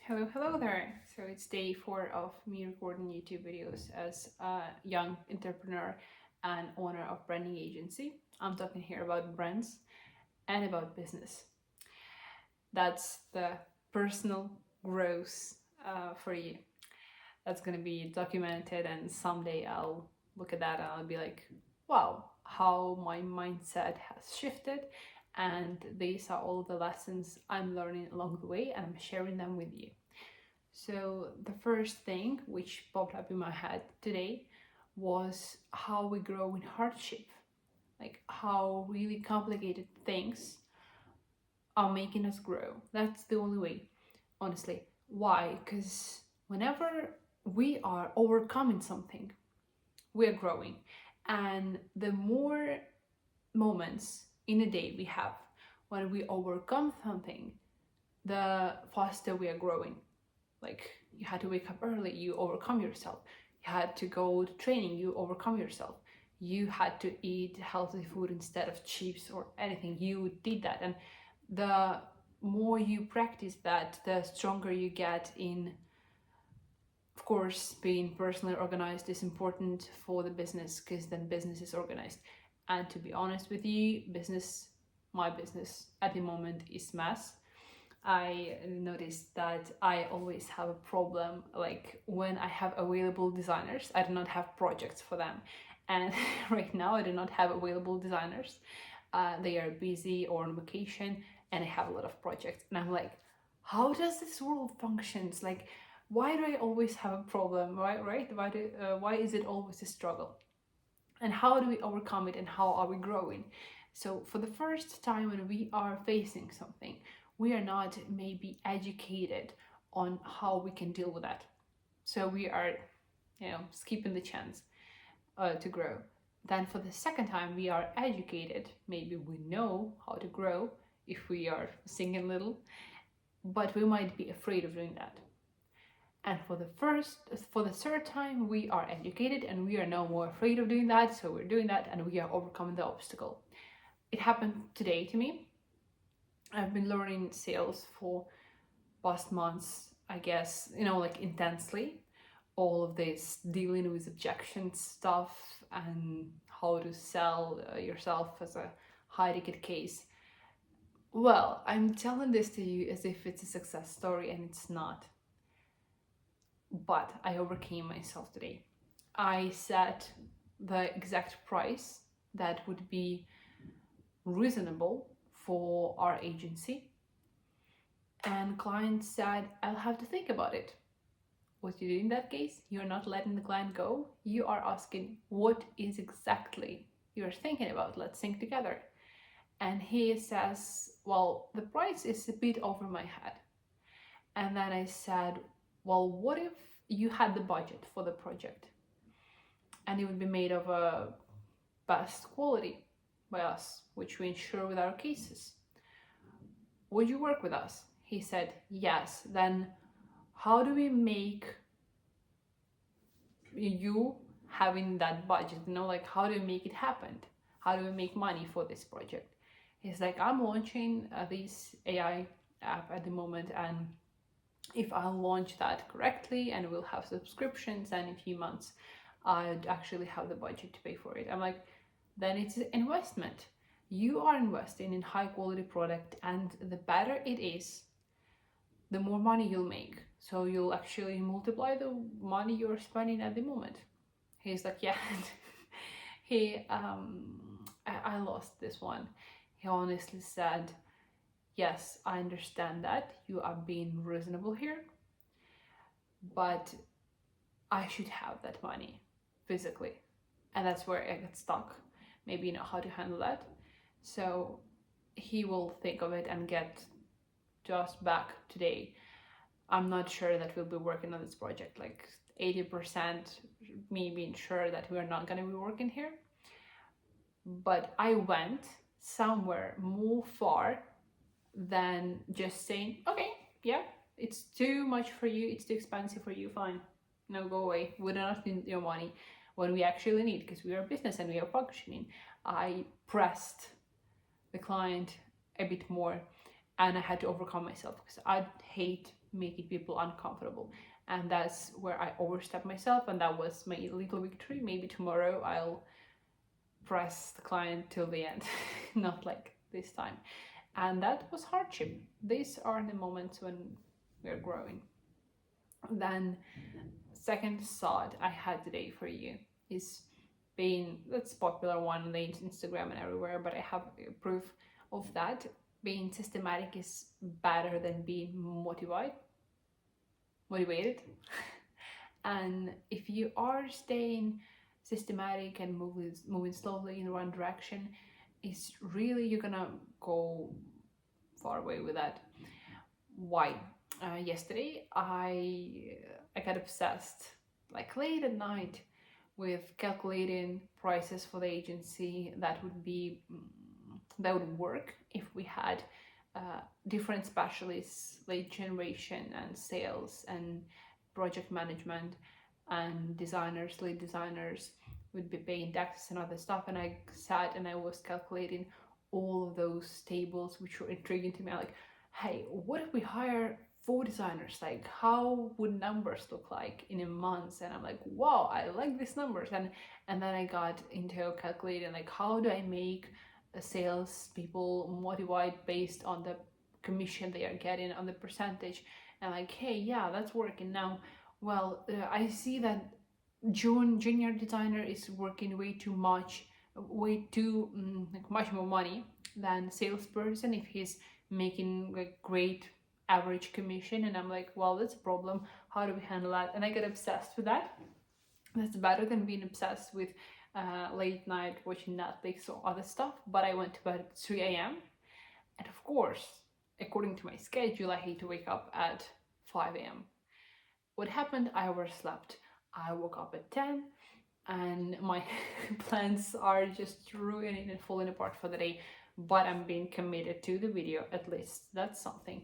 Hello there. So it's day 4 of me recording YouTube videos as a young entrepreneur and owner of branding agency. I'm talking here about brands and about business. That's the personal growth for you. That's going to be documented, and someday I'll look at that and I'll be like, wow, how my mindset has shifted. And these are all the lessons I'm learning along the way, and I'm sharing them with you. So the first thing which popped up in my head today was how we grow in hardship, like how really complicated things are making us grow. That's the only way, honestly. Why? Because whenever we are overcoming something, we're growing. And the more moments in a day we have when we overcome something, the faster we are growing. Like, you had to wake up early, you overcome yourself. You had to go to training, you overcome yourself. You had to eat healthy food instead of chips or anything, you did that. And the more you practice that, the stronger you get in. Of course, being personally organized is important for the business, because then business is organized. And to be honest with you, my business at the moment is mess. I noticed that I always have a problem, like when I have available designers, I do not have projects for them. And right now I do not have available designers. They are busy or on vacation, and I have a lot of projects. And I'm like, how does this world functions? Like, why do I always have a problem, right? Why is it always a struggle? And how do we overcome it, and how are we growing? So for the first time when we are facing something, we are not maybe educated on how we can deal with that. So we are, skipping the chance to grow. Then for the second time, we are educated. Maybe we know how to grow if we are singing little, but we might be afraid of doing that. And for the third time, we are educated and we are no more afraid of doing that. So we're doing that and we are overcoming the obstacle. It happened today to me. I've been learning sales for past months, I guess, like intensely. All of this dealing with objection stuff and how to sell yourself as a high ticket case. Well, I'm telling this to you as if it's a success story, and it's not. But I overcame myself today. I set the exact price that would be reasonable for our agency, and client said, I'll have to think about it. What you do in that case, you're not letting the client go. You are asking, what is exactly you're thinking about? Let's think together. And he says, well, the price is a bit over my head. And then I said, well, what if you had the budget for the project and it would be made of a best quality by us, which we ensure with our cases? Would you work with us? He said, yes. Then how do we make you having that budget, like how do we make it happen? How do we make money for this project? He's like, I'm launching this AI app at the moment, and if I launch that correctly and we'll have subscriptions, and in a few months I'd actually have the budget to pay for it. I'm like, then it's an investment. You are investing in high quality product, and the better it is, the more money you'll make. So you'll actually multiply the money you're spending at the moment. He's like, yeah. I lost this one. He honestly said, yes, I understand that you are being reasonable here, but I should have that money physically. And that's where I get stuck. Maybe you know how to handle that. So he will think of it and get just back today. I'm not sure that we'll be working on this project. Like 80% me being sure that we're not going to be working here. But I went somewhere more far than just saying, okay, yeah, it's too much for you, it's too expensive for you, fine, no, go away, we do not need your money when we actually need, because we are a business and we are functioning. I pressed the client a bit more, and I had to overcome myself, because I hate making people uncomfortable. And that's where I overstepped myself, and that was my little victory. Maybe tomorrow I'll press the client till the end, not like this time. And that was hardship. These are the moments when we're growing. Then second thought I had today for you is being, that's popular one on the Instagram and everywhere, but I have proof of that. Being systematic is better than being motivated. And if you are staying systematic and moving slowly in one direction, it's really, you're gonna go far away with that. Why? Yesterday I got obsessed, like late at night, with calculating prices for the agency that would work if we had different specialists, lead generation and sales and project management and designers, lead designers would be paying taxes and other stuff. And I sat and I was calculating all of those tables, which were intriguing to me. I'm like, hey, what if we hire 4 designers? Like, how would numbers look like in a month? And I'm like, wow, I like these numbers. And then I got into calculating, like, how do I make sales people motivated based on the commission they are getting, on the percentage. And like, hey, yeah, that's working now. Well, I see that junior designer is working way too much, like much more money than salesperson if he's making like great average commission. And I'm like, well, that's a problem. How do we handle that? And I get obsessed with that. That's better than being obsessed with late night watching Netflix or other stuff. But I went to bed at 3 a.m. And of course, according to my schedule, I hate to wake up at 5 a.m. What happened? I overslept. I woke up at 10 and my plans are just ruining and falling apart for the day. But I'm being committed to the video, at least. That's something.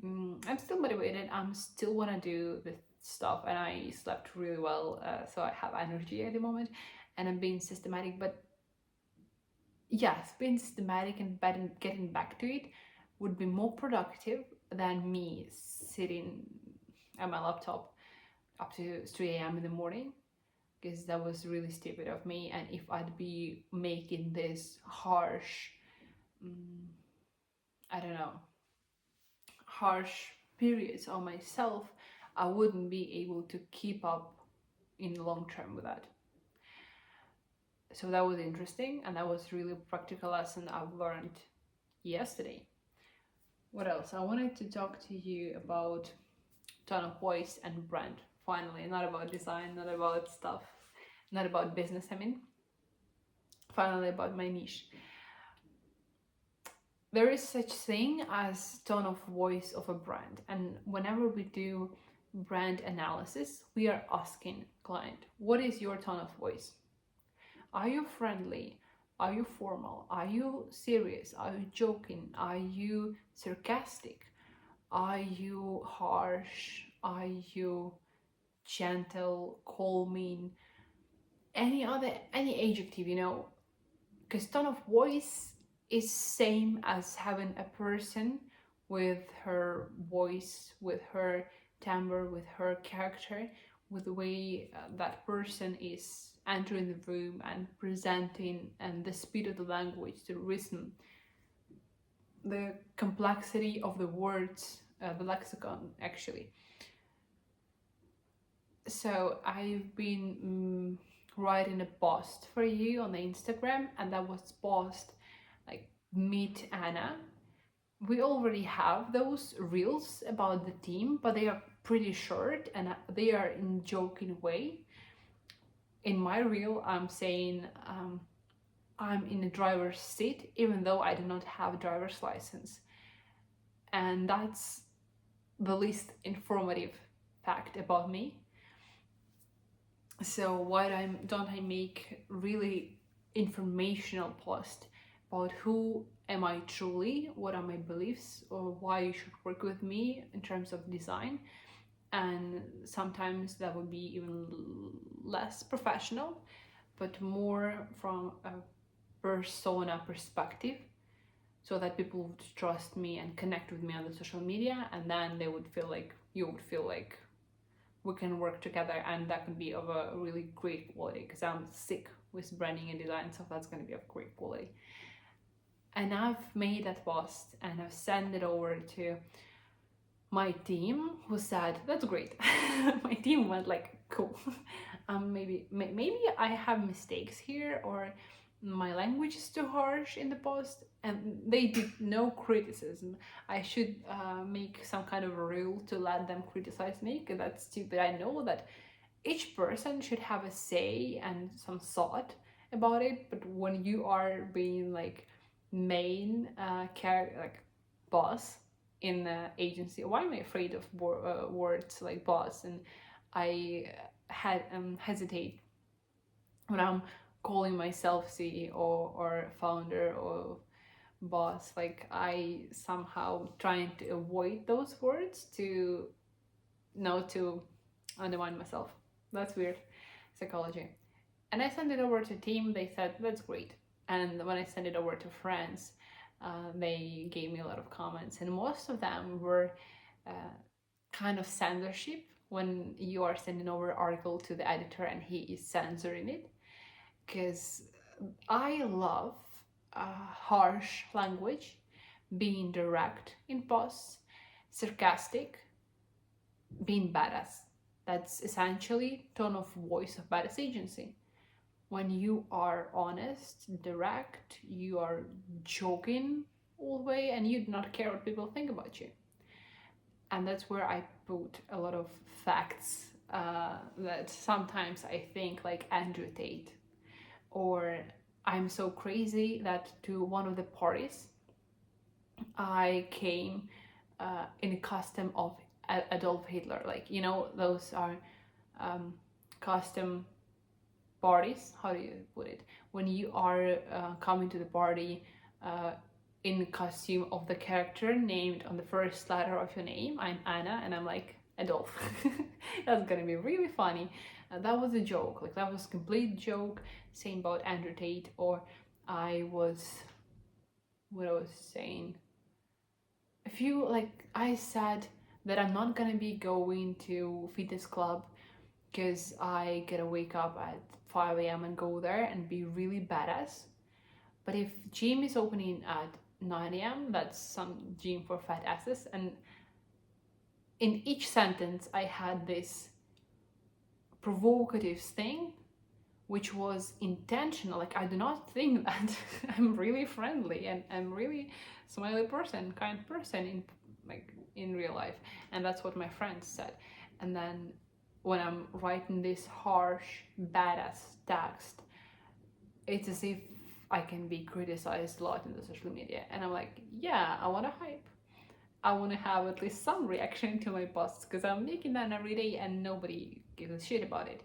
I'm still motivated. I'm still want to do this stuff, and I slept really well, so I have energy at the moment, and I'm being systematic. But yes, being systematic and getting back to it would be more productive than me sitting at my laptop up to 3 a.m. in the morning, because that was really stupid of me. And if I'd be making this harsh, harsh periods on myself, I wouldn't be able to keep up in the long term with that. So that was interesting, and that was really a practical lesson I've learned yesterday. What else? I wanted to talk to you about tone of voice and brand. Finally, not about design, not about stuff, not about business, finally about my niche. There is such thing as tone of voice of a brand, and whenever we do brand analysis, we are asking client, what is your tone of voice? Are you friendly? Are you formal? Are you serious? Are you joking? Are you sarcastic? Are you harsh? Are you gentle, calming? Any adjective, because tone of voice is same as having a person with her voice, with her timbre, with her character, with the way that person is entering the room and presenting, and the speed of the language, the rhythm, the complexity of the words, the lexicon actually. So I've been writing a post for you on the Instagram, and that was post like meet Anna. We already have those reels about the team, but they are pretty short and they are in joking way. In my reel, I'm saying I'm in a driver's seat, even though I do not have a driver's license. And that's the least informative fact about me. So why don't I make really informational post about who am I truly, what are my beliefs, or why you should work with me in terms of design. And sometimes that would be even less professional, but more from a persona perspective, so that people would trust me and connect with me on the social media, and then they would feel like you would feel like we can work together and that could be of a really great quality, because I'm sick with branding and design, so that's going to be of great quality. And I've made that post and I've sent it over to my team, who said, that's great. My team went like, cool. Maybe I have mistakes here, or my language is too harsh in the post, and they did no criticism. I should make some kind of rule to let them criticize me, because that's stupid. I know that each person should have a say and some thought about it, but when you are being like main like boss in the agency, why am I afraid of words like boss? And I had hesitate when I'm calling myself CEO or founder or boss. Like I somehow trying to avoid those words to undermine myself. That's weird psychology. And I sent it over to team. They said that's great. And when I sent it over to friends, they gave me a lot of comments, and most of them were kind of censorship when you are sending over an article to the editor and he is censoring it. Because I love harsh language, being direct in posts, sarcastic, being badass. That's essentially tone of voice of badass agency. When you are honest, direct, you are joking all the way, and you do not care what people think about you. And that's where I put a lot of facts that sometimes I think like Andrew Tate, or I'm so crazy that to one of the parties I came in a costume of Adolf Hitler. Like, you know, those are costume parties. How do you put it? When you are coming to the party in costume of the character named on the first letter of your name. I'm Anna, and I'm like Adolf. That's gonna be really funny. That was a joke. Like, that was a complete joke. Same about Andrew Tate. Or what I was saying. I said that I'm not gonna be going to fitness club because I gotta wake up at 5 a.m. and go there and be really badass. But if gym is opening at 9 a.m., that's some gym for fat asses. And in each sentence, I had this provocative thing, which was intentional. Like, I do not think that I'm really friendly and I'm really smiley person, kind person in real life. And that's what my friends said. And then when I'm writing this harsh, badass text, it's as if I can be criticized a lot in the social media. And I'm like, yeah, I want to hype. I want to have at least some reaction to my posts, because I'm making that every day and nobody gives a shit about it.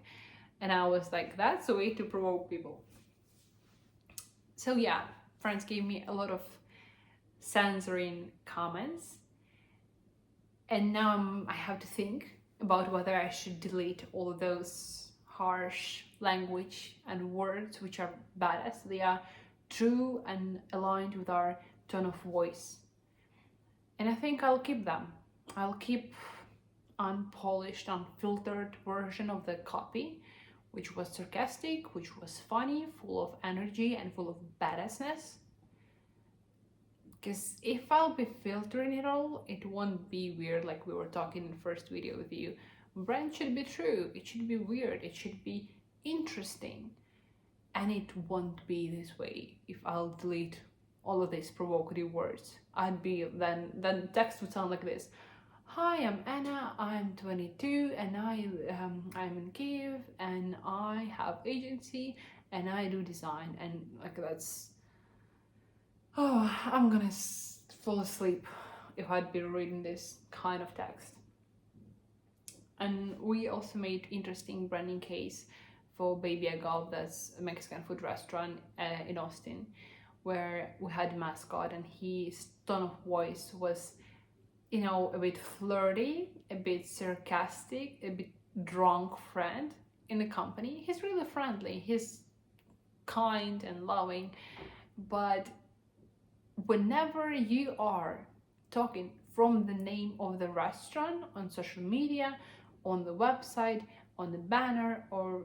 And I was like, that's a way to provoke people. So yeah, friends gave me a lot of censoring comments. And now I have to think about whether I should delete all of those harsh language and words which are badass. They are true and aligned with our tone of voice. And I think I'll keep them. I'll keep unpolished, unfiltered version of the copy, which was sarcastic, which was funny, full of energy and full of badassness. Because if I'll be filtering it all, it won't be weird, like we were talking in the first video with you. Brand should be true, it should be weird, it should be interesting. And it won't be this way if I'll delete all of these provocative words. Then text would sound like this. Hi, I'm Anna, I'm 22 and I'm in Kiev and I have agency and I do design, and like that's... Oh, I'm gonna fall asleep if I'd be reading this kind of text. And we also made interesting branding case for Baby Agave, that's a Mexican food restaurant in Austin, where we had a mascot and his tone of voice was, you know, a bit flirty, a bit sarcastic, a bit drunk friend in the company. He's really friendly, he's kind and loving, but whenever you are talking from the name of the restaurant on social media, on the website, on the banner, or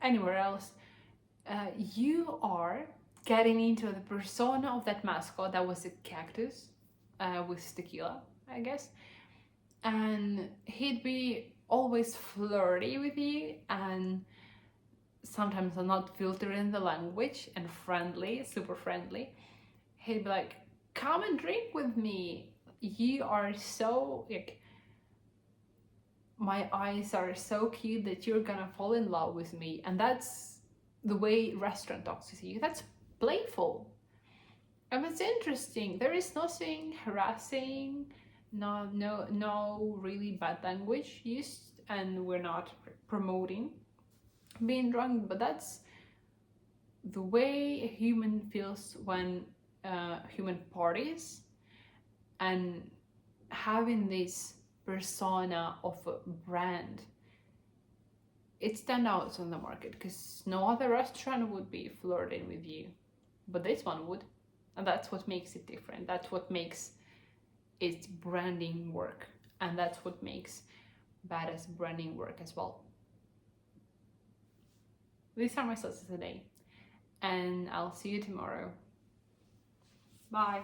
anywhere else. You are getting into the persona of that mascot that was a cactus with tequila, I guess. And he'd be always flirty with you, and sometimes not filtering the language, and friendly, super friendly. He'd be like, come and drink with me. You are so, like, my eyes are so cute that you're gonna fall in love with me. And that's the way restaurant talks to you. That's playful. And it's interesting. There is nothing harassing, no really bad language used, and we're not promoting being drunk, but that's the way a human feels when human parties, and having this persona of a brand. It stands out on the market because no other restaurant would be flirting with you, but this one would. And that's what makes it different. That's what makes its branding work. And that's what makes badass branding work as well. These are my thoughts today. And I'll see you tomorrow. Bye.